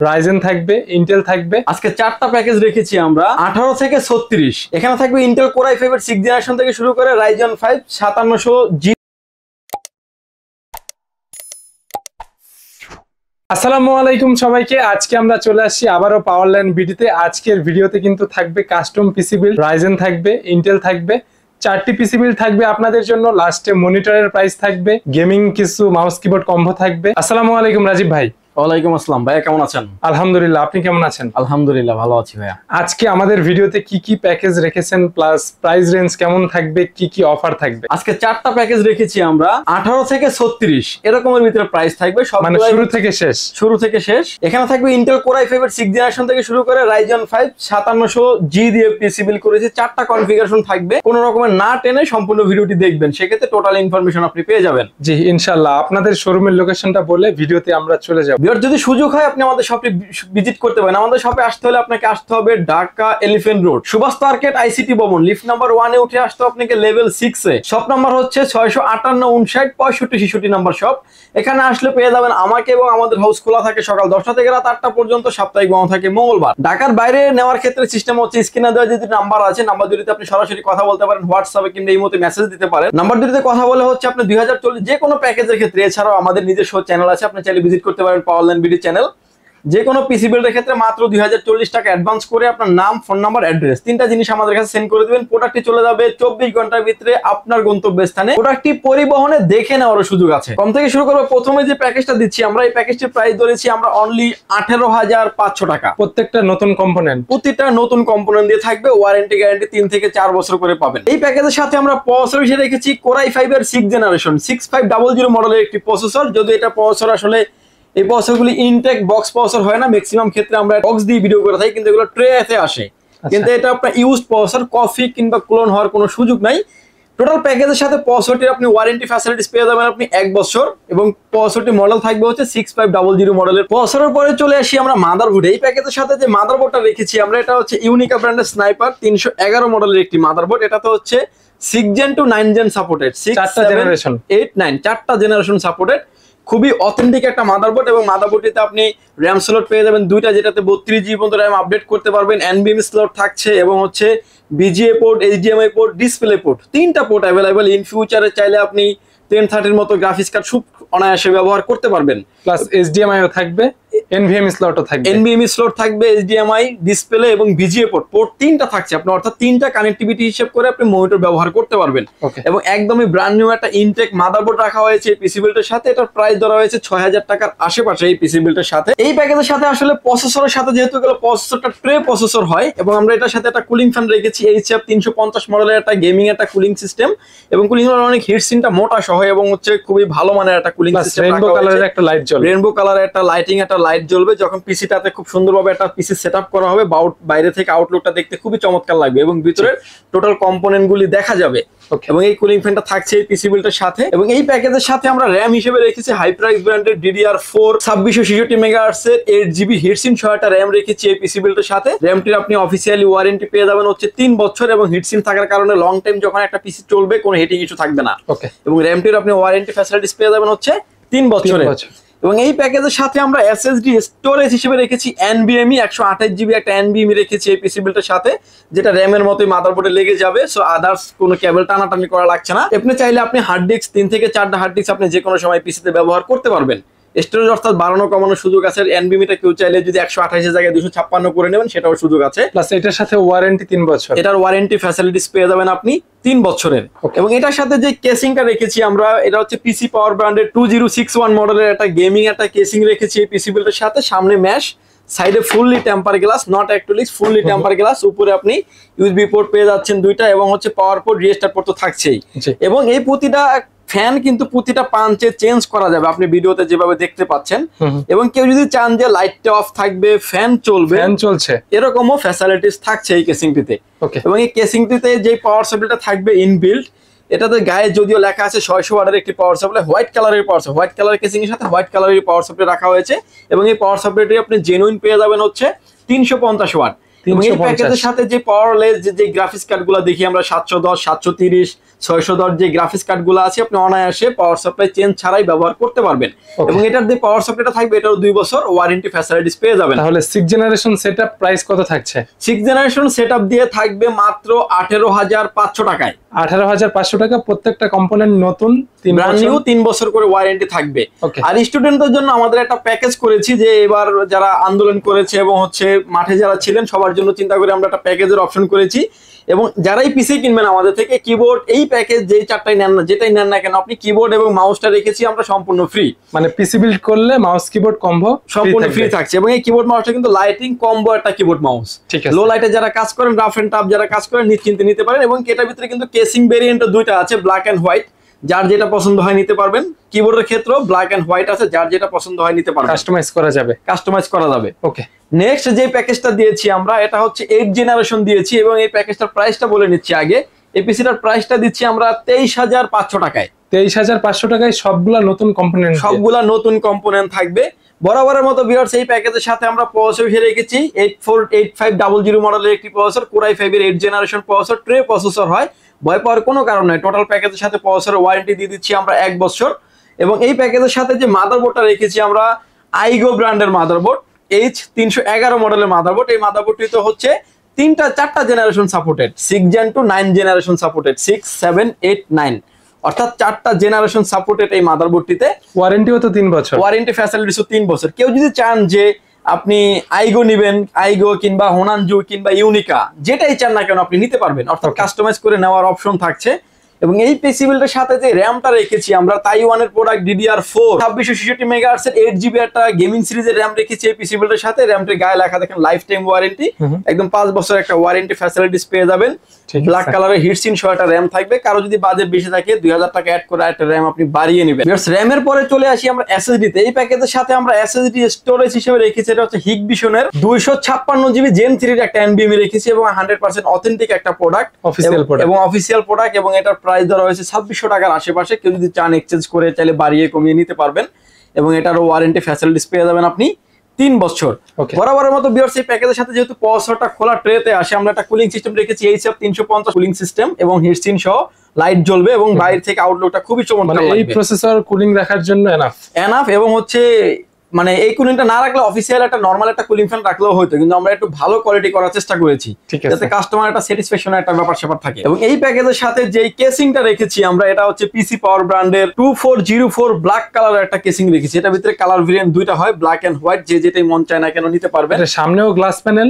Ryzen থাকবে, Intel থাকবে। আজকে চারটা প্যাকেজ রেখেছি আমরা 18 থেকে 36। এখানে থাকবে ইন্টেল কোর i5 এর 6th জেনারেশন থেকে শুরু করে রাইজেন 5 5700G। আসসালামু আলাইকুম সবাইকে। আজকে আমরা চলে আসছি আবারও পাওয়ারল্যান্ড ভিডিওতে। আজকের ভিডিওতে কিন্তু থাকবে কাস্টম পিসি বিল্ড, রাইজেন থাকবে, ইন্টেল থাকবে, 4টি পিসি বিল্ড থাকবে আপনাদের জন্য। লাস্টে মনিটরের প্রাইস থাকবে, গেমিং কিছু মাউস কিবোর্ড কম্বো থাকবে। আসসালামু আলাইকুম রাজীব ভাই। ওয়ালাইকুম আসসালাম ভাইয়া, কেমন আছেন? আলহামদুলিল্লাহ, আপনি কেমন আছেন? আলহামদুলিল্লাহ ভালো আছি ভাইয়া। আজকে আমাদের ভিডিওতে কি কি প্যাকেজ রেখেছেন, প্লাস প্রাইস রেঞ্জ কেমন থাকবে, কি কি অফার থাকবে? আজকে চারটা প্যাকেজ রেখেছি আমরা 18 থেকে 36 এরকমের ভিতরে প্রাইস থাকবে, সব মানে শুরু থেকে শেষ। শুরু থেকে শেষ। এখানে থাকবে ইন্টেল কোর i5 এর 6th জেনারেশন থেকে শুরু করে রাইজেন 5 5700G দিয়ে পিসি বিল্ড করেছি। চারটা কনফিগারেশন থাকবে, কোনো রকমের না টেনে সম্পূর্ণ ভিডিওটি দেখবেন, সেক্ষেত্রে টোটাল ইনফরমেশন আপনি পেয়ে যাবেন। জি ইনশাআল্লাহ। আপনাদের শোরুমের লোকেশনটা বলে ভিডিওতে আমরা চলে যাব। যদি সুযোগ হয় আপনি আমাদের শপে ভিজিট করতে পারেন। আমাদের শপে আসতে হলে আপনাকে আসতে হবে Dhaka elephant road, Subhash market, ICT Bhaban, lift number 1 এ উঠে আসতে আপনাকে লেভেল 6 এ। শপ নাম্বার হচ্ছে 658 59 65 66 নাম্বার শপ। এখানে আসলে পেয়ে যাবেন আমাকে, এবং আমাদের হাউস খোলা থাকে সকাল 10টা থেকে রাত 8টা পর্যন্ত, সাপ্তাহিক বন্ধ থাকে মঙ্গলবার। ঢাকার বাইরে নেওয়ার ক্ষেত্রে সিস্টেম হচ্ছে স্ক্রিনে দেওয়া যে নাম্বার আছে, নাম্বার দুটিতে আপনি সরাসরি কথা বলতে পারেন, হোয়াটসঅ্যাপে কিংবা ইমোতে মেসেজ দিতে পারেন। নাম্বার দুটিতে কথা বলে হচ্ছে আপনি 2040 যে কোনো প্যাকেজের ক্ষেত্রে। এছাড়াও আমাদের নিজস্ব চ্যানেল আছে, আপনি চাইলে ভিজিট করতে পারেন পাওয়ারল্যান্ড বিডি চ্যানেল। যে কোনো পিসি বিল্ডের ক্ষেত্রে মাত্র 2040 টাকা অ্যাডভান্স করে আপনার নাম, ফোন নাম্বার, অ্যাড্রেস, তিনটা জিনিস আমাদের কাছে সেন্ড করে দিবেন। প্রোডাক্টটি চলে যাবে 24 ঘন্টার ভিতরে আপনার গন্তব্যস্থানে। প্রোডাক্টটি পরিবহনে দেখে নেওয়ার সুযোগ আছে। কম থেকে শুরু করবো। প্রথমে যে প্যাকেজটা দিচ্ছি আমরা, এই প্যাকেজটির প্রাইস ধরেছি আমরা অনলি 18,500 টাকা। প্রত্যেকটা নতুন কম্পোনেন্ট, প্রতিটা নতুন কম্পোনেন্ট দিয়ে থাকবে, ওয়ারেন্টি গ্যারান্টি 3 থেকে 4 বছর করে পাবেন। এই প্যাকেজের সাথে আমরা প্রসেসর হিসেবে রেখেছি কোর i5 এর 6th জেনারেশন 6500 মডেলের একটি প্রসেসর। যদি এটা প্রসেসর আসলে এই প্রসেসরগুলি ইনটেক বক্স প্রসেসর হয় না, ম্যাক্সিমাম ক্ষেত্রে আমরা বক্স দিয়ে ভিডিও করে থাকি, কিন্তু এগুলো ট্রে এতে আসে। কিন্তু এটা আপনার ইউজ প্রসেসর, কপি কিংবা ক্লোন হওয়ার কোনো সুযোগ নাই। টোটাল প্যাকেজের সাথে প্রসেসরটির আপনি ওয়ারেন্টি ফ্যাসিলিটিস পেয়ে যাবেন আপনি 1 বছর, এবং প্রসেসরটি মডেল থাকবে হচ্ছে 6500 মডেলের। প্রসেসরের পরে চলে আসি আমরা মাদারবোর্ড। এই প্যাকেজের সাথে যে মাদারবোর্ডটা রেখেছি আমরা, এটা হচ্ছে ইউনিকা ব্র্যান্ডের স্নাইপার 311 মডেলের একটি মাদারবোর্ড। এটা তো হচ্ছে 6 জেন টু 9 জেন সাপোর্টেড, 6 7 8 9 চারটা জেনারেশন সাপোর্টেড। খুবই অথেন্টিক একটা মাদারবোর্ড, এবং মাদারবোর্ডটিতে আপনি র্যাম স্লট পেয়ে যাবেন দুইটা, যেটাতে 32GB পর্যন্ত র্যাম আপডেট করতে পারবেন। NVMe স্লট থাকছে, এবং হচ্ছে BGA port, HDMI port, display port, তিনটা পোর্ট অ্যাভেলেবেল। ইন ফিউচারে চাইলে আপনি 1030 মতো গ্রাফিক্স কার্ড খুব অনায়াসে ব্যবহার করতে পারবেন। প্লাস HDMI ও থাকবে, NVMe স্লটও থাকবে। NVMe স্লট থাকবে, HDMI, ডিসপ্লে এবং BGA পোর্ট, পোর্ট তিনটা থাকছে আপনার, অর্থাৎ তিনটা কানেক্টিভিটি হিসেব করে আপনি মনিটর ব্যবহার করতে পারবেন। এবং একদমই ব্র্যান্ড নিউ একটা ইনটেক মাদারবোর্ড রাখা হয়েছে এই পিসি বিল্ডের সাথে। এটার প্রাইস ধরা হয়েছে 6000 টাকার আশেপাশে এই পিসি বিল্ডের সাথে। এই প্যাকেজের সাথে আসলে প্রসেসরের সাথে যেহেতু গেল প্রসেসরটা ট্রে প্রসেসর হয়, এবং আমরা এটার সাথে একটা কুলিং ফ্যান রেখেছি HF 350 মডেলের একটা গেমিং একটা কুলিং সিস্টেম, এবং কুলিং এর অনেক হিটসিনটা মোটা সহ, এবং হচ্ছে খুবই ভালো মানের একটা কুলিং সিস্টেম। রেইনবো কালারের একটা লাইট জ্বলবে, রেইনবো কালারের একটা লাইটিং, একটা লাইট জ্বলবে যখন পিসিটাতে খুব সুন্দরভাবে একটা পিসি সেটআপ করা হবে। বাইরে থেকে আউটলুকটা দেখতে খুবই চমৎকার লাগবে, এবং ভিতরে টোটাল কম্পোনেন্ট গুলি দেখা যাবে। এবং এই কুলিং ফ্যানটা থাকছে এই পিসি বিল্ডের সাথে। এবং এই প্যাকেজের সাথে আমরা র্যাম হিসেবে রেখেছি হাইপ্রাইস ব্র্যান্ডের DDR4 2666 মেগাহার্টজ এর 8GB হিটসিন সহ একটা র্যাম রেখেছি এই পিসি বিল্ডের সাথে। র্যামটির আপনি অফিসিয়ালি ওয়ারেন্টি পেয়ে যাবেন হচ্ছে 3 বছর, এবং হিটসিন থাকার কারণে লং টাইম যখন একটা পিসি চলবে কোনো হিটিং ইস্যু থাকবে না। এবং র্যামটির আপনি ওয়ারেন্টি ফ্যাসিলিটিস পেয়ে যাবেন হচ্ছে 3 বছরের। এবং এই প্যাকেজের সাথে আমরা SSD স্টোরেজ হিসেবে রেখেছি NVMe 128GB একটা NVMe রেখেছি এই পিসি বিল্ডের সাথে, যেটা র্যামের মতোই মাদারবোর্ডে লেগে যাবে। সো আদার্স কোনো কেবল টানাটানি করা লাগছে না। আপনি চাইলে আপনি হার্ড ডিস্ক 3 থেকে 4টা হার্ড ডিস্ক আপনি যে কোনো সময় পিসিতে ব্যবহার করতে পারবেন। স্টোরেজ অর্থাৎ বাড়ানো কমানোর সুযোগ আছে। NVMe-টা কেউ চাইলে যদি 128 এর জায়গায় 256 করে নেবেন, সেটাও সুযোগ আছে। প্লাস এটার সাথে ওয়ারেন্টি 3 বছর। এটার ওয়ারেন্টি ফ্যাসিলিটিস পেয়ে যাবেন আপনি 3 বছরের। এবং এটার সাথে যে কেসিংটা রেখেছি আমরা, এটা হচ্ছে পিসি পাওয়ার ব্র্যান্ডের 2061 মডেলের একটা গেমিং একটা কেসিং রেখেছি এই পিসি বিল্ডের সাথে। সামনে ম্যাশ, সাইডে fully temper glass, not acrylic, fully temper glass. উপরে আপনি USB পোর্ট পেয়ে যাচ্ছেন দুইটা, এবং হচ্ছে পাওয়ার পোর্ট, রিস্টার্ট পোর্ট তো থাকছেই। এবং এই প্রতিটা ফ্যান কিন্তু প্রতিটা পাঞ্চে চেঞ্জ করা যাবে, আপনি ভিডিওতে যেভাবে দেখতে পাচ্ছেন। এবং কেউ যদি চান যে লাইটটা অফ থাকবে, ফ্যান চলবে, ফ্যান চলছে, এরকমও ফ্যাসিলিটিস থাকছে এই কেসিংটিতে। এবং এই কেসিংটিতে যে পাওয়ার সাপ্লাইটা থাকবে ইনবিল্ট, এটাতে গায়ে যদিও লেখা আছে 600 ওয়াটের একটি পাওয়ার সাপ্লাই, হোয়াইট কালারের power supply, white colour casing এর সাথে হোয়াইট কালারের পাওয়ার সাপ্লাই রাখা হয়েছে। এবং এই পাওয়ার সাপ্লাইটি আপনি জেনুইন পেয়ে যাবেন হচ্ছে 350 ওয়াট। এবং এই প্যাকেজের সাথে যে পাওয়ারলেস যে গ্রাফিক্স কার্ড গুলো দেখি আমরা 710, 730, 610 যে গ্রাফিক্স কার্ড গুলো আছে আপনি অনায়াসে পাওয়ার সাপ্লাই চেঞ্জ ছাড়াই ব্যবহার করতে পারবেন। এবং এটার যে পাওয়ার সাপ্লাইটা থাকবে এটাও 2 বছর ওয়ারেন্টি ফ্যাসিলিটিস পেয়ে যাবেন। তাহলে 6 জেনারেশন সেটআপ প্রাইস কত থাকছে? 6 জেনারেশন সেটআপ দিয়ে থাকবে মাত্র 18,500 টাকায়। 18,500 টাকা, প্রত্যেকটা কম্পোনেন্ট নতুন, ব্র্যান্ড নিউ, 3 বছর করে ওয়ারেন্টি থাকবে। আর স্টুডেন্টদের জন্য আমাদের একটা প্যাকেজ করেছি যে এবার যারা আন্দোলন করেছে এবং হচ্ছে মাঠে যারা ছিলেন সবার জন্য চিন্তা করে আমরা একটা প্যাকেজের অপশন করেছি। এবং যারাই পিসি কিনবেন আমাদের থেকে কিবোর্ড এই প্যাকেজ যেই চারটাই নেন না যেটাই নেন না কেন আপনি কিবোর্ড এবং মাউসটা রেখেছি আমরা সম্পূর্ণ ফ্রি। মানে পিসি বিল্ড করলে মাউস কিবোর্ড কম্বো সম্পূর্ণ ফ্রি থাকছে। এবং এই কিবোর্ড মাউসটা কিন্তু লাইটিং কম্বো একটা কিবোর্ড মাউস, লো লাইটে যারা কাজ করেন, রাফ এন্ড টাফ যারা কাজ করেন নিশ্চিন্তে নিতে পারেন। এবং এটার ভিতরে কিন্তু কেসিং ভেরিয়েন্টও দুইটা আছে, ব্ল্যাক এন্ড হোয়াইট, যার যেটা পছন্দ হয় নিতে পারবেন। কিবোর্ডের ক্ষেত্রেও ব্ল্যাক এন্ড হোয়াইট আছে, যার যেটা পছন্দ হয় নিতে পারবেন, কাস্টমাইজ করা যাবে। ওকে, নেক্সট যে প্যাকেজটা দিয়েছি আমরা এটা হচ্ছে 8 জেনারেশন দিয়েছি। এবং এই প্যাকেজটার প্রাইসটা বলে নিচ্ছি আগে। এই পিসিটার প্রাইসটা দিচ্ছি আমরা 23,500 টাকায়। 23,500 টাকায় সবগুলা নতুন কম্পোনেন্ট থাকবে। বরাবরের মতো ভিউয়ার্স এই প্যাকেজের সাথে আমরা প্রসেসর হিসেবে রেখেছি 848500 মডেলের একটি প্রসেসর, Core i5 এর 8 জেনারেশন প্রসেসর, ট্রে প্রসেসর হয়, ভয় পাওয়ার কোনো কারণ নাই। টোটাল প্যাকেজের সাথে প্রসেসর ওয়ারেন্টি দিয়ে দিচ্ছি আমরা 1 বছর। এবং এই প্যাকেজের সাথে যে মাদারবোর্ডটা রেখেছি আমরা আইগো ব্র্যান্ডের মাদারবোর্ড, H311 মডেলের মাদারবোর্ড। এই মাদারবোর্ডটিতে হচ্ছে 4টা generation supported, 6 Gen to 9 generation supported, 6, 7, 8, 9 অর্থাৎ 4টা জেনারেশন সাপোর্টেড এই মাদারবোর্ডটিতে। ওয়ারেন্টিও তো 3 বছর, ওয়ারেন্টি ফ্যাসিলিটিসও 3 বছর। কেউ যদি চান যে আপনি আইগো নিবেন, আইগো কিংবা হোনানজু কিংবা ইউনিকা যেটাই চান না কেন আপনি নিতে পারবেন, অর্থাৎ কাস্টমাইজ করে নেওয়ার অপশন থাকছে। এবং এই পিসিবিলটার সাথে যে র্যামটা রেখেছি আমরা তাইওয়ানের প্রোডাক্ট DDR4 2666 মেগাহার্টজ এর 8GB একটা গেমিং সিরিজের র্যাম রেখেছি এই পিসিবিলটার সাথে। র্যামটির গায়ে লেখা দেখেন লাইফ টাইম ওয়ারেন্টি, একদম 5 বছর একটা ওয়ারেন্টি ফ্যাসিলিটিস পেয়ে যাবেন। ব্ল্যাক কালারের হিটসিন সহ একটা র্যাম থাকবে। কারো যদি বাজেট বেশি থাকে 2000 টাকা অ্যাড করে একটা র্যাম আপনি বাড়িয়ে নেবেন। র্যামের পরে চলে আসি আমরা এসএসডি তে। এই প্যাকেজের সাথে আমরা এসএসডি স্টোরেজ হিসেবে রেখেছি এটা হচ্ছে হিগবিশনের 256GB Gen 3 এর একটা NVMe রেখেছি এবং 100% অথেন্টিক একটা প্রোডাক্ট, অফিসিয়াল প্রোডাক্ট। এবং এটার প্রাইস ধরা হয়েছে 2600 টাকার আশেপাশে। কেউ যদি চান এক্সচেঞ্জ করে চাইলে বাড়িয়ে কমিয়ে নিতে পারবেন। এবং এটারও ওয়ারেন্টি ফ্যাসিলিটিস পেয়ে যাবেন আপনি 3 বছর। বরাবরের মতো ভিউয়ার্স এই প্যাকেজের সাথে যেহেতু প্রসেসরটা খোলা ট্রেতে আসে আমরা একটা কুলিং সিস্টেম রেখেছি HF350 কুলিং সিস্টেম এবং হিটসিন সহ লাইট জ্বলবে এবং বাইরে থেকে আউটলুকটা খুবই চমৎকার লাগবে। এই প্রসেসর কুলিং রাখার জন্য এনাফ। এবং হচ্ছে মানে এই কুলিংটা না রাখলে অফিসিয়াল একটা নরমাল একটা কুলিং ফ্যান রাখলেও হতো, কিন্তু আমরা একটু ভালো কোয়ালিটি করার চেষ্টা করেছি যাতে কাস্টমার একটা স্যাটিসফ্যাকশনের একটা ব্যাপার স্যাপার থাকে। এবং এই প্যাকেজের সাথে যে কেসিংটা রেখেছি আমরা এটা হচ্ছে পিসি পাওয়ার ব্র্যান্ডের 2404 ব্ল্যাক কালারের একটা কেসিং রেখেছি। এটার ভিতরে কালার ভেরিয়েন্ট দুইটা হয়, ব্ল্যাক এন্ড হোয়াইট, যে যেটাই মন চায় না কেন নিতে পারবেন। সামনেও গ্লাস প্যানেল,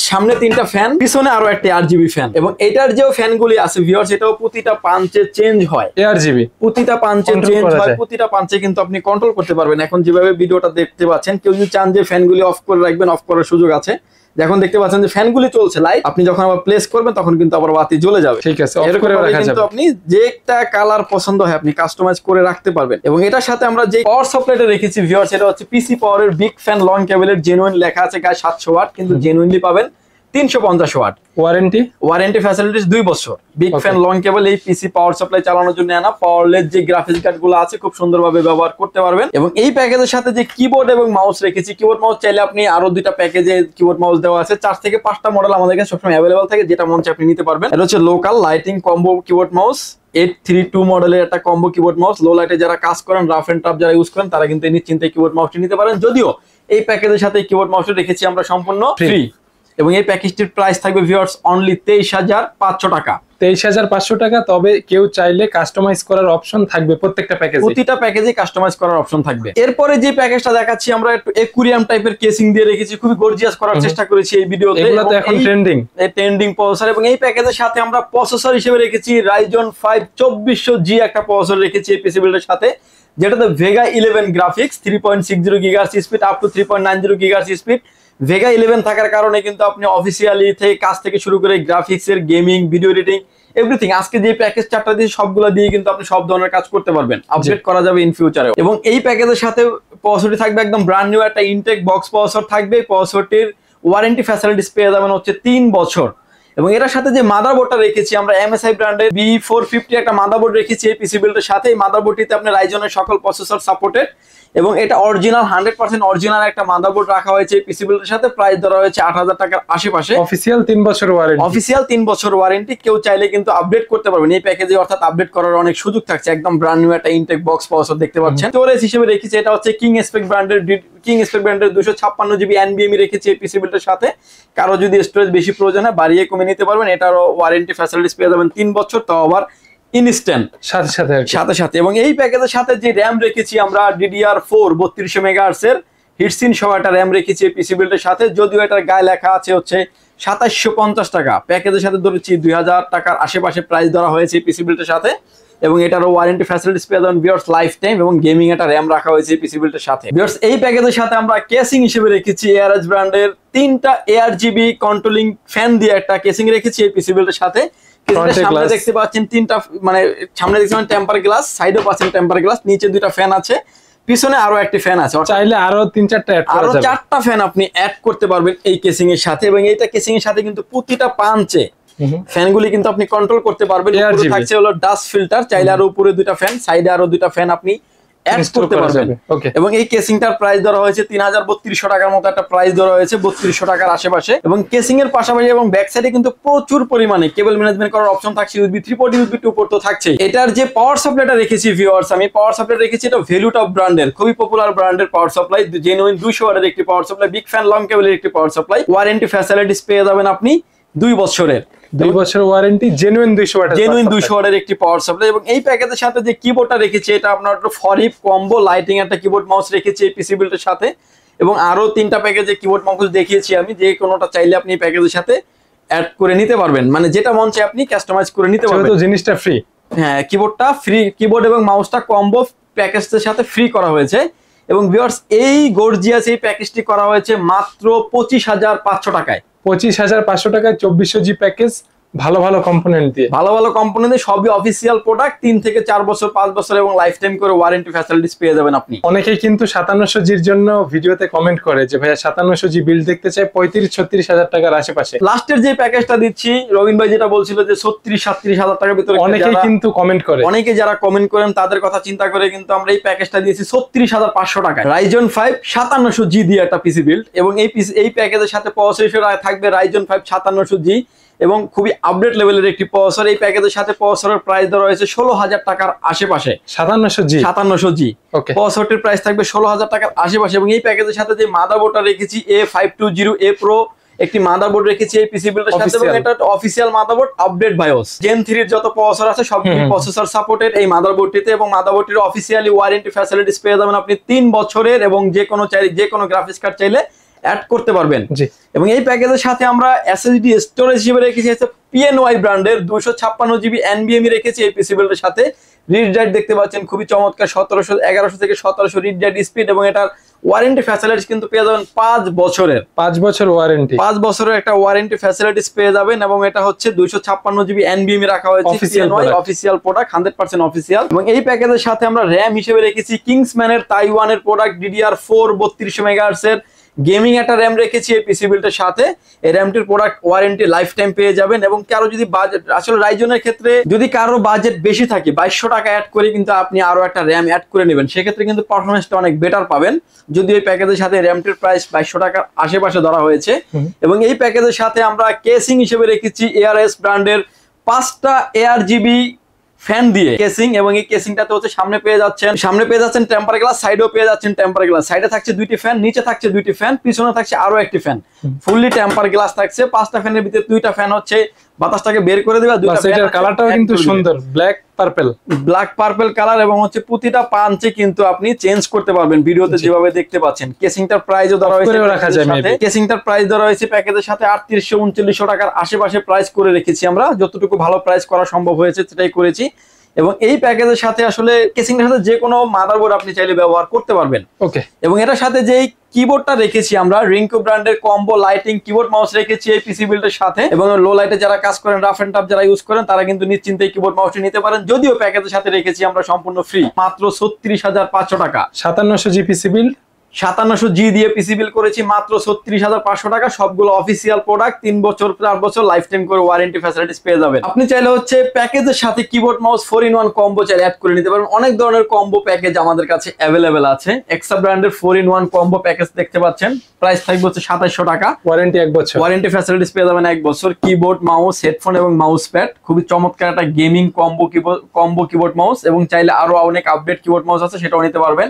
সামনে 3টা ফ্যান, পিছনে আরো একটা RGB ফ্যান। এবং এটার যে ফ্যানগুলি আছে ভিউয়ার্স এটাও প্রতিটা পাঞ্চে চেঞ্জ হয়, RGB প্রতিটা পাঞ্চে চেঞ্জ হয়, প্রতিটা পাঞ্চে কিন্তু আপনি কন্ট্রোল করতে পারবেন। এখন যেভাবে ভিডিওটা দেখতে পাচ্ছেন কেউ যদি চান যে ফ্যানগুলি অফ করে রাখবেন অফ করার সুযোগ আছে। যখন দেখতে পাচ্ছেন যে ফ্যানগুলি চলছে লাইট, আপনি যখন আবার প্লেস করবেন তখন কিন্তু আবার বাতি জ্বলে যাবে। ঠিক আছে, অফ করে রাখা যাবে। কিন্তু আপনি যে একটা কালার পছন্দ হয় আপনি কাস্টমাইজ করে রাখতে পারবেন। এবং এটার সাথে আমরা যে পাওয়ার সাপ্লাইটা রেখেছি ভিউয়ার্স এটা হচ্ছে পিসি পাওয়ারের বিগ ফ্যান লং কেবলের জেনুইন লেখা আছে গায়ে 700 ওয়াট, কিন্তু জেনুইনলি পাবেন 350 ওয়াট। ওয়ারেন্টি ফ্যাসিলিটিস 2 বছর। বিগ ফ্যান লং কেবল এই পিসি পাওয়ার সাপ্লাই চালানোর জন্য আনা। পাওয়ারলেস যে গ্রাফিক্স কার্ড গুলো আছে খুব সুন্দরভাবে ব্যবহার করতে পারবেন। এবং এই প্যাকেজের সাথে যে কিবোর্ড এবং মাউস রেখেছি, কিবোর্ড মাউস চাইলে আপনি আরো 2টা প্যাকেজে কিবোর্ড মাউস দেওয়া আছে। 4 থেকে 5টা মডেল আমাদের কাছে সবসময় অ্যাভেলেবল থাকে, যেটা মন চায় আপনি নিতে পারবেন। এটা হচ্ছে local lighting combo keyboard mouse, 832 মডেলের একটা কম্বো কিবোর্ড মাউস। লো লাইটে যারা কাজ করেন, রাফ এন্ড টাফ যারা ইউজ করেন তারা কিন্তু নিশ্চিন্তে কিবোর্ড মাউসটি নিতে পারেন। যদিও এই প্যাকেজের সাথে কিবোর্ড মাউসটি রেখেছি আমরা সম্পূর্ণ ফ্রি। এবং এই প্যাকেজটির প্রাইস থাকবে ভিউয়ার্স অনলি 23,500 টাকা। 23,500 টাকা। তবে কেউ চাইলে কাস্টমাইজ করার অপশন থাকবে প্রত্যেকটা প্যাকেজে, প্রতিটা প্যাকেজে কাস্টমাইজ করার অপশন থাকবে। এরপরে যে প্যাকেজটা দেখাচ্ছি আমরা একটু একুরিয়াম টাইপের কেসিং দিয়ে রেখেছি, খুবই গর্জিয়াস করার চেষ্টা করেছি এই ভিডিওতে। এগুলো তো এখন ট্রেন্ডিং প্রসেসর। এবং এই প্যাকেজের সাথে আমরা প্রসেসর হিসেবে রেখেছি Ryzen 5 2400G একটা প্রসেসর রেখেছি এই পিসি বিল্ডের সাথে, যেটাতে Vega 11 graphics 3.60 GHz speed up to 3.90 GHz speed. Vega 11 থাকার কারণে কিন্তু আপনি অফিসিয়ালি থেকে কাজ থেকে শুরু করে গ্রাফিক্সের, গেমিং, ভিডিও এডিটিং এভরিথিং আজকে যে প্যাকেজ 4টা দিয়ে সবগুলো দিয়ে কিন্তু আপনি সব ধরনের কাজ করতে পারবেন, আপডেট করা যাবে ইন ফিউচারেও। এবং এই প্যাকেজের সাথে প্রসেসরটি থাকবে একদম ব্র্যান্ড নিউ একটা ইনটেক বক্স প্রসেসর থাকবে। প্রসেসরটির ওয়ারেন্টি ফ্যাসিলিটিস পেয়ে যাবেন হচ্ছে 3 বছর। এবং এটার সাথে যে মাদারবোর্ডটা রেখেছি আমরা MSI ব্র্যান্ডের B450 একটা মাদারবোর্ড রেখেছি এই পিসি বিল্ডের সাথে। এই মাদারবোর্ডটিতে আপনার রাইজনের সকল প্রসেসর সাপোর্টেড এবং এটা অরিজিনাল 100% অরিজিনাল একটা মাদারবোর্ড রাখা হয়েছে এই পিসি বিল্ডের সাথে। প্রাইস ধরা হয়েছে 8,000 টাকার আশেপাশে। অফিসিয়াল 3 বছর ওয়ারেন্টি, অফিসিয়াল 3 বছর ওয়ারেন্টি। কেউ চাইলে কিন্তু আপডেট করতে পারবেন এই প্যাকেজে, অর্থাৎ আপডেট করার অনেক সুযোগ থাকছে। একদম ব্র্যান্ড নিউ একটা ইনটেক বক্স প্রসেসর দেখতে পাচ্ছেন। স্টোরেজ হিসেবে রেখেছি এটা হচ্ছে কিং স্পেক ব্র্যান্ডের 256 জিবি NVMe রেখেছি এই পিসি বিল্ডের সাথে। কারো যদি স্টোরেজ বেশি প্রয়োজন হয় বাড়িয়ে কমে নিতে পারবেন। এটারও ওয়ারেন্টি ফ্যাসিলিটিস পেয়ে যাবেন 3 বছর, তাও আবার ইনস্ট্যান্ট সাথে সাথে। এবং এই প্যাকেজের সাথে যে র্যাম রেখেছি আমরা DDR4 3200 মেগাহার্টজ এর হিটসিন সহ একটা র্যাম রেখেছি এই পিসি বিল্ডের সাথে। যদিও এটার গায়ে লেখা আছে হচ্ছে 2750 টাকা, প্যাকেজের সাথে ধরেছি 2000 টাকার আশেপাশে প্রাইস ধরা হয়েছে এই পিসি বিল্ডের সাথে। এবং এটারও ওয়ারেন্টি ফ্যাসিলিটিস পেয়ে যাবেন ভিউয়ার্স লাইফ টাইম, এবং গেমিং একটা র্যাম রাখা হয়েছে এই পিসি বিল্ডের সাথে। ভিউয়ার্স এই প্যাকেজের সাথে আমরা কেসিং হিসেবে রেখেছি ARH ব্র্যান্ডের 3টা ARGB কন্ট্রোলিং ফ্যান দিয়ে একটা কেসিং রেখেছি এই পিসি বিল্ডের সাথে। সামনে দেখতে পাচ্ছেন 3টা, মানে সামনে দেখতে পাচ্ছেন টেম্পার গ্লাস, সাইডেও পাচ্ছেন টেম্পার গ্লাস, নিচে 2টা ফ্যান আছে, পিছনে আরো একটি ফ্যান আছে। চাইলে আরো 3-4টা অ্যাড করা যাবে, আরো 4টা ফ্যান আপনি অ্যাড করতে পারবেন এই কেসিং এর সাথে। এবং এইটা কেসিং এর সাথে কিন্তু প্রতিটা পাঞ্চে ফ্যানগুলি কিন্তু আপনি কন্ট্রোল করতে পারবেন। উপরে থাকছে হলো ডাস্ট ফিল্টার, চাইলে আরো উপরে 2টা ফ্যান, সাইডে আরো 2টা ফ্যান আপনি অ্যাড করতে পারবেন। এবং এই কেসিংটার প্রাইস ধরা হয়েছে 3200 টাকার মতো একটা প্রাইস ধরা হয়েছে, 3200 টাকার আশেপাশে। এবং কেসিং এর পাশাপাশি এবং ব্যাক সাইডে কিন্তু প্রচুর পরিমাণে কেবল ম্যানেজমেন্ট করার অপশন থাকছে। USB 3 পোর্ট, USB 2 পোর্ট তো থাকছেই। এটার যে পাওয়ার সাপ্লাইটা রেখেছি ভিউয়ার্স, আমি পাওয়ার সাপ্লাই রেখেছি এটা ভ্যালুটপ ব্র্যান্ডের, খুবই পপুলার ব্র্যান্ডের পাওয়ার সাপ্লাই, জেনুইন 200 ওয়াটের একটি power supply, big fan long কেবলের একটি পাওয়ার সাপ্লাই। ওয়ারেন্টি ফ্যাসিলিটিস পেয়ে যাবেন আপনি 2 বছরের, 2 বছর ওয়ারেন্টি, জেনুইন 200 ওয়াটের একটি পাওয়ার সাপ্লাই। এবং এই প্যাকেজের সাথে যে কিবোর্ডটা রেখেছি এটা আপনার ফরিপ কম্বো লাইটিং একটা কিবোর্ড মাউস রেখেছি এই পিসি বিল্ডের সাথে। এবং আরো 3টা প্যাকেজে কিবোর্ড মাউস দেখিয়েছি আমি, যে কোনোটা চাইলে আপনি প্যাকেজের সাথে অ্যাড করে নিতে পারবেন, মানে যেটা মন চাই আপনি কাস্টমাইজ করে নিতে পারবেন। তো জিনিসটা ফ্রি, হ্যাঁ কিবোর্ডটা ফ্রি, কিবোর্ড এবং মাউসটা কম্বো প্যাকেজের সাথে ফ্রি করা হয়েছে। এবং ভিউয়ার্স এই গর্জিয়াস এই প্যাকেজটি করা হয়েছে মাত্র 25,500 টাকায়। 25,500 টাকায় 2400G প্যাকেজ, ভালো ভালো কম্পোনেন্ট দিয়ে, সবই অফিসিয়াল প্রোডাক্ট। 3 থেকে 4 বছর 5 বছর এবং লাইফ টাইম করে ওয়ারেন্টি ফ্যাসিলিটিস পেয়ে যাবেন আপনি। অনেকেই কিন্তু 5700G'র জন্য ভিডিওতে কমেন্ট করে যে ভাইয়া 5700G বিল্ড দেখতে চাই 35-36 হাজার টাকার আশেপাশে। লাস্টের যে প্যাকেজটা দিচ্ছি রবিন ভাই যেটা বলছিল যে 36-37 হাজার টাকার ভিতরে, অনেকেই কিন্তু কমেন্ট করে, অনেকে যারা কমেন্ট করেন তাদের কথা চিন্তা করে কিন্তু আমরা এই প্যাকেজটা দিয়েছি 36,500 টাকায়। রাইজন 5 5700G দিয়ে একটা পিসি বিল্ড। এবং এই প্যাকেজের সাথে প্রসেসর থাকবে রাইজন 5 5700G এবং খুবই আপডেট লেভেলের একটি প্রসেসর। এই প্যাকেজের সাথে প্রসেসরের প্রাইস ধরা হয়েছে 16,000 টাকার আশেপাশে। 5700G প্রসেসরটির প্রাইস থাকবে 16,000 টাকার আশেপাশে। এবং এই প্যাকেজের সাথে যে মাদারবোর্ডটা রেখেছি A520A Pro একটি মাদারবোর্ড রেখেছি এই পিসি বিল্ডের সাথে। এবং এটা official motherboard, update bias, Gen 3 এর যত প্রসেসর আছে সবগুলো প্রসেসর সাপোর্টেড এই মাদারবোর্ডটিতে। এবং মাদারবোর্ডটির অফিসিয়ালি ওয়ারেন্টি ফ্যাসিলিটিস পেয়ে যাবেন আপনি 3 বছরের, এবং যে কোনো গ্রাফিক্স কার্ড চাইলে অ্যাড করতে পারবেন। এবং এই প্যাকেজের সাথে আমরা SSD স্টোরেজ হিসেবে রেখেছি PNY ব্র্যান্ডের 256GB NVMe রেখেছি এই পিসি বিল্ডের সাথে। রিড রাইট দেখতে পাচ্ছেন খুবই চমৎকার, 1100 থেকে 1700 রিড রাইট স্পিড। এবং এটার ওয়ারেন্টি ফ্যাসিলিটিস কিন্তু পেয়ে যাবেন 5 বছরের, 5 বছর ওয়ারেন্টি, 5 বছরের একটা ওয়ারেন্টি ফ্যাসিলিটিস পেয়ে যাবেন। এবং এটা হচ্ছে 256GB NVMe রাখা হয়েছে, অফিসিয়াল প্রোডাক্ট, 100% অফিসিয়াল। এবং এই প্যাকেজের সাথে আমরা র্যাম হিসেবে রেখেছি কিংসম্যানের তাইওয়ানের প্রোডাক্ট DDR4 3200 মেগাহার্টজ এর গেমিং একটা র্যাম রেখেছি এই পিসি বিল্ডের সাথে। এই র্যামটির প্রোডাক্ট ওয়ারেন্টি লাইফ টাইম পেয়ে যাবেন। এবং কারো যদি বাজেট, আসলে রাইজনের ক্ষেত্রে যদি কারো বাজেট বেশি থাকে 2200 টাকা অ্যাড করে কিন্তু আপনি আরো একটা র্যাম অ্যাড করে নেবেন, সেক্ষেত্রে কিন্তু পারফরমেন্সটা অনেক বেটার পাবেন। যদি এই প্যাকেজের সাথে র্যামটির প্রাইস 2200 টাকার আশেপাশে ধরা হয়েছে। এবং এই প্যাকেজের সাথে আমরা কেসিং হিসেবে রেখেছি ARS ব্র্যান্ডের 5টা ARGB ফ্যান দিয়ে কেসিং। এবং এই কেসিংটাতে হচ্ছে সামনে পেয়ে যাচ্ছেন টেম্পার গ্লাস, সাইডেও পেয়ে যাচ্ছেন টেম্পার গ্লাস। সাইডে থাকছে 2টি ফ্যান, নিচে থাকছে 2টি ফ্যান, পিছনে থাকছে আরো একটি ফ্যান, ফুললি টেম্পার গ্লাস থাকছে। 5টা ফ্যানের ভিতরে 2টা ফ্যান হচ্ছে বাতাসটাকে বের করে দেবে। এটার কালারটাও কিন্তু সুন্দর, ব্ল্যাক পার্পল কালার। এবং হচ্ছে প্রতিটা পাঞ্চে কিন্তু আপনি চেঞ্জ করতে পারবেন ভিডিওতে যেভাবে দেখতে পাচ্ছেন। কেসিংটার প্রাইসও ধরা হয়েছে, কেসিংটার প্রাইস ধরা হয়েছে প্যাকেজের সাথে 3800-3900 টাকার আশেপাশে প্রাইস করে রেখেছি আমরা। যতটুকু ভালো প্রাইস করা সম্ভব হয়েছে সেটাই করেছি। এবং এই প্যাকেজের সাথে আসলে কেসিংটার সাথে যে কোনো মাদারবোর্ড আপনি চাইলে ব্যবহার করতে পারবেন। এবং এটার সাথে যে কিবোর্ডটা রেখেছি আমরা রিঙ্কো ব্র্যান্ডের কম্বো লাইটিং কিবোর্ড মাউস রেখেছি এই পিসি বিল্ডের সাথে। এবং লো লাইটে যারা কাজ করেন, রাফ এন্ড টাফ যারা ইউজ করেন, তারা কিন্তু নিশ্চিন্তে কিবোর্ড মাউসটি নিতে পারেন। যদিও প্যাকেজের সাথে রেখেছি আমরা সম্পূর্ণ ফ্রি, মাত্র 36,500 টাকা। 5700G পিসি বিল্ড 5700G দিয়ে পিসি বিল করেছি মাত্র 36,500 টাকা। সবগুলো অফিসিয়াল প্রোডাক্ট, 3 বছর 4 বছর লাইফ টাইম করে ওয়ারেন্টি ফ্যাসিলিটিস পেয়ে যাবেন। আপনি চাইলে হচ্ছে প্যাকেজের সাথে কিবোর্ড মাউস 4-in-1 কম্বো চাইলে অ্যাড করে নিতে পারবেন। অনেক ধরনের কম্বো প্যাকেজ আমাদের কাছে অ্যাভেলেবেল আছে। এক্সা ব্র্যান্ডের 4-in-1 কম্বো প্যাকেজ দেখতে পাচ্ছেন, প্রাইস থাকবে হচ্ছে 2700 টাকা। ওয়ারেন্টি 1 বছর, ওয়ারেন্টি ফ্যাসিলিটিস পেয়ে যাবেন 1 বছর। কিবোর্ড মাউস, হেডফোন এবং মাউস প্যাড, খুবই চমৎকার একটা গেমিং কম্বো কিবোর্ড মাউস, এবং চাইলে আরো অনেক আপডেট কিবোর্ড মাউস আছে, সেটাও নিতে পারবেন।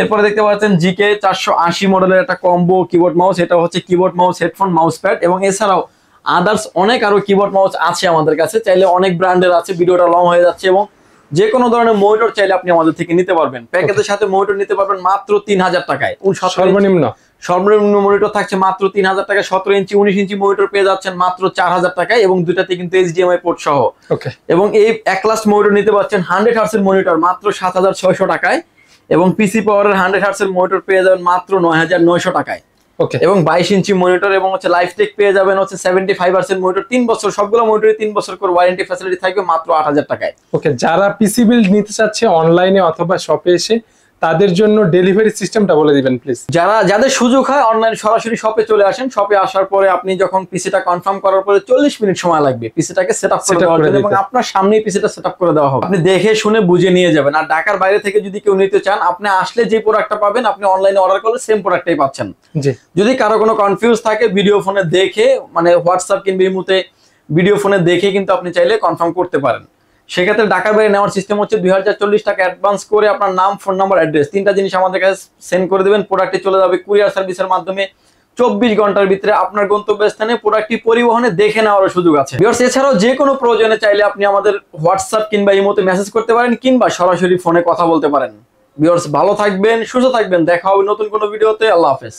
এরপরে দেখতে পাচ্ছেন জিকে 480 মডেলের একটা কম্বো কিবোর্ড মাউস, এটা হচ্ছে keyboard mouse, headphone, mouse pad, এবং এছাড়াও আদার্স অনেক আরো কিবোর্ড মাউস আছে আমাদের কাছে। চাইলে অনেক ব্র্যান্ডের আছে, ভিডিওটা লং হয়ে যাচ্ছে। এবং যে কোনো ধরনের মনিটর চাইলে আপনি আমাদের থেকে নিতে পারবেন। প্যাকেজের সাথে মনিটর নিতে পারবেন মাত্র 3000 টাকায়। সর্বনিম্ন মনিটর থাকছে মাত্র 3000 টাকায়। 17 ইঞ্চি 19 ইঞ্চি মনিটর পেয়ে যাচ্ছেন মাত্র 4000 টাকায়, এবং দুটাতে কিন্তু HDMI পোর্ট সহ। এবং এই একলাস্ট মনিটর নিতে পারছেন 100 হার্টজের মনিটর মাত্র 7600 টাকায়, এবং পিসি পাওয়ারের 100 হার্টজের মনিটর পেয়ে যাবেন মাত্র 9900 টাকায়। এবং 22 ইঞ্চি মনিটর, এবং হচ্ছে লাইফটেক পেয়ে যাবেন হচ্ছে 75 হার্টজের মনিটর, 3 বছর, সবগুলো মনিটরে 3 বছর করে ওয়ারেন্টি ফ্যাসিলিটি থাকবে মাত্র 8000 টাকায়। ওকে, যারা পিসি বিল্ড নিতে চাচ্ছে অনলাইনে অথবা শপে এসে, তাদের জন্য ডেলিভারি সিস্টেমটা বলে দিবেন প্লিজ। যাদের সুযোগ হয় অনলাইন সরাসরি শপে চলে আসেন। শপে আসার পরে আপনি যখন পিসিটা কনফার্ম করার পরে 40 মিনিট সময় লাগবে পিসিটাকে সেটআপ করে দেওয়ার জন্য, এবং আপনার সামনেই পিসিটা সেটআপ করে দেওয়া হবে। আপনি দেখে শুনে বুঝে নিয়ে যাবেন। আর ঢাকার বাইরে থেকে যদি কেউ নিতে চান, আপনি আসলে যে প্রোডাক্টটা পাবেন, আপনি অনলাইনে অর্ডার করলে সেম প্রোডাক্টটাই পাচ্ছেন। যদি কারো কোনো কনফিউজ থাকে, ভিডিও ফোনে দেখে, মানে হোয়াটসঅ্যাপ কিংবা ইমোতে ভিডিও ফোনে দেখে কিন্তু আপনি চাইলে কনফার্ম করতে পারেন। সেক্ষেত্রে ঢাকার বাইরে নেওয়ার সিস্টেম হচ্ছে 2040 টাকা অ্যাডভান্স করে আপনার নাম, ফোন নাম্বার, অ্যাড্রেস, 3টা জিনিস আমাদের কাছে সেন্ড করে দেবেন। প্রোডাক্টটি চলে যাবে কুরিয়ার সার্ভিসের মাধ্যমে 24 ঘন্টার ভিতরে আপনার গন্তব্যস্থানে। প্রোডাক্টটি পরিবহনে দেখে নেওয়ার সুযোগ আছে। ভিউয়ার্স, এছাড়াও যে কোনো প্রয়োজনে চাইলে আপনি আমাদের হোয়াটসঅ্যাপ কিংবা ইমোতে মেসেজ করতে পারেন, কিংবা সরাসরি ফোনে কথা বলতে পারেন। ভিউয়ার্স, ভালো থাকবেন, সুস্থ থাকবেন, দেখা হবে নতুন কোনো ভিডিওতে। আল্লাহ হাফেজ।